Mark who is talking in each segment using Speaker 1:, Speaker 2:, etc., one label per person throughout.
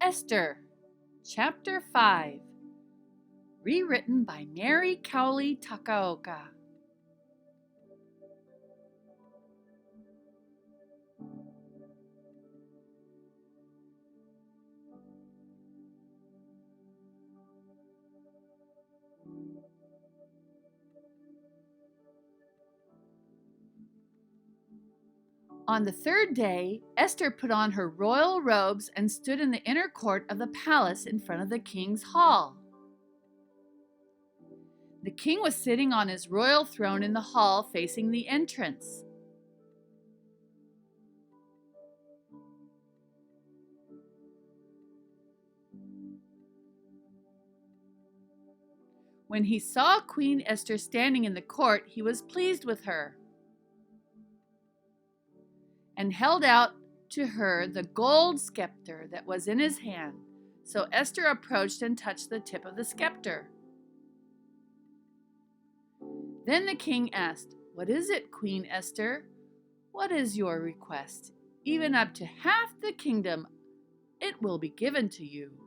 Speaker 1: Esther, Chapter 5, rewritten by Mary Cowley Takaoka. On the third day, Esther put on her royal robes and stood in the inner court of the palace in front of the king's hall. The king was sitting on his royal throne in the hall facing the entrance. When he saw Queen Esther standing in the court, he was pleased with her and held out to her the gold scepter that was in his hand. So Esther approached and touched the tip of the scepter. Then the king asked, "What is it, Queen Esther? What is your request? Even up to half the kingdom, it will be given to you."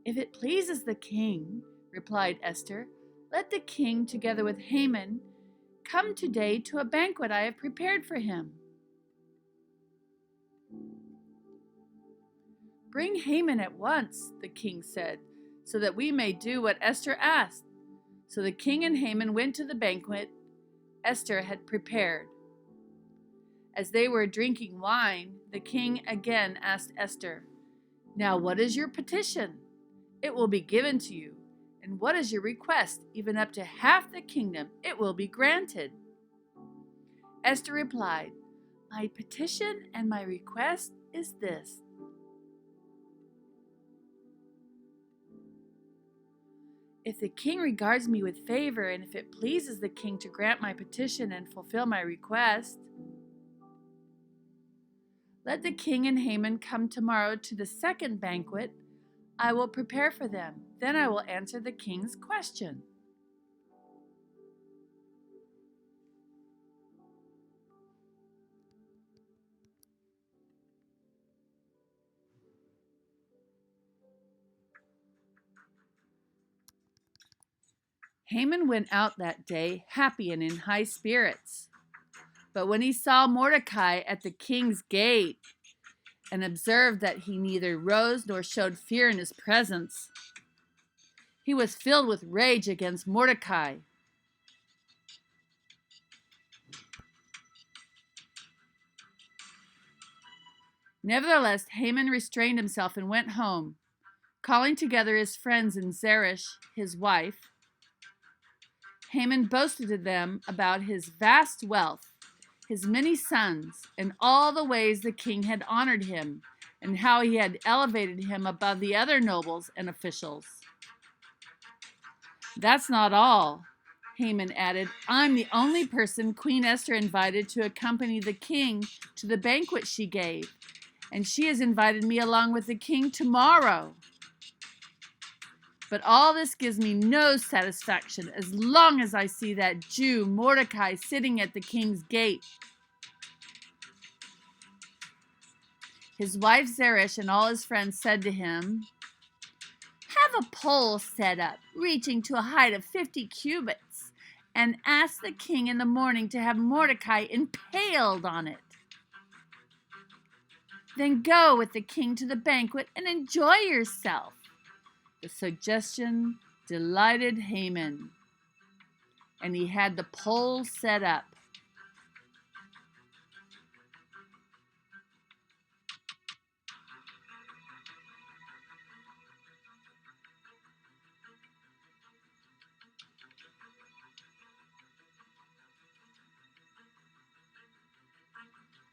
Speaker 1: "If it pleases the king," replied Esther, "let the king, together with Haman, come today to a banquet I have prepared for him." "Bring Haman at once," the king said, "so that we may do what Esther asked." So the king and Haman went to the banquet Esther had prepared. As they were drinking wine, the king again asked Esther, "Now what is your petition? It will be given to you. And what is your request? Even up to half the kingdom, it will be granted." Esther replied, "My petition and my request is this. If the king regards me with favor, and if it pleases the king to grant my petition and fulfill my request, let the king and Haman come tomorrow to the second banquet I will prepare for them. Then I will answer the king's question." Haman went out that day happy and in high spirits. But when he saw Mordecai at the king's gate and observed that he neither rose nor showed fear in his presence, he was filled with rage against Mordecai. Nevertheless, Haman restrained himself and went home, calling together his friends and Zeresh, his wife. Haman boasted to them about his vast wealth, his many sons, and all the ways the king had honored him, and how he had elevated him above the other nobles and officials. "That's not all," Haman added. "I'm the only person Queen Esther invited to accompany the king to the banquet she gave, and she has invited me along with the king tomorrow. But all this gives me no satisfaction as long as I see that Jew Mordecai sitting at the king's gate." His wife Zeresh and all his friends said to him, "Have a pole set up, reaching to a height of 50 cubits, and ask the king in the morning to have Mordecai impaled on it. Then go with the king to the banquet and enjoy yourself." The suggestion delighted Haman, and he had the pole set up.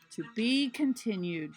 Speaker 1: To be continued.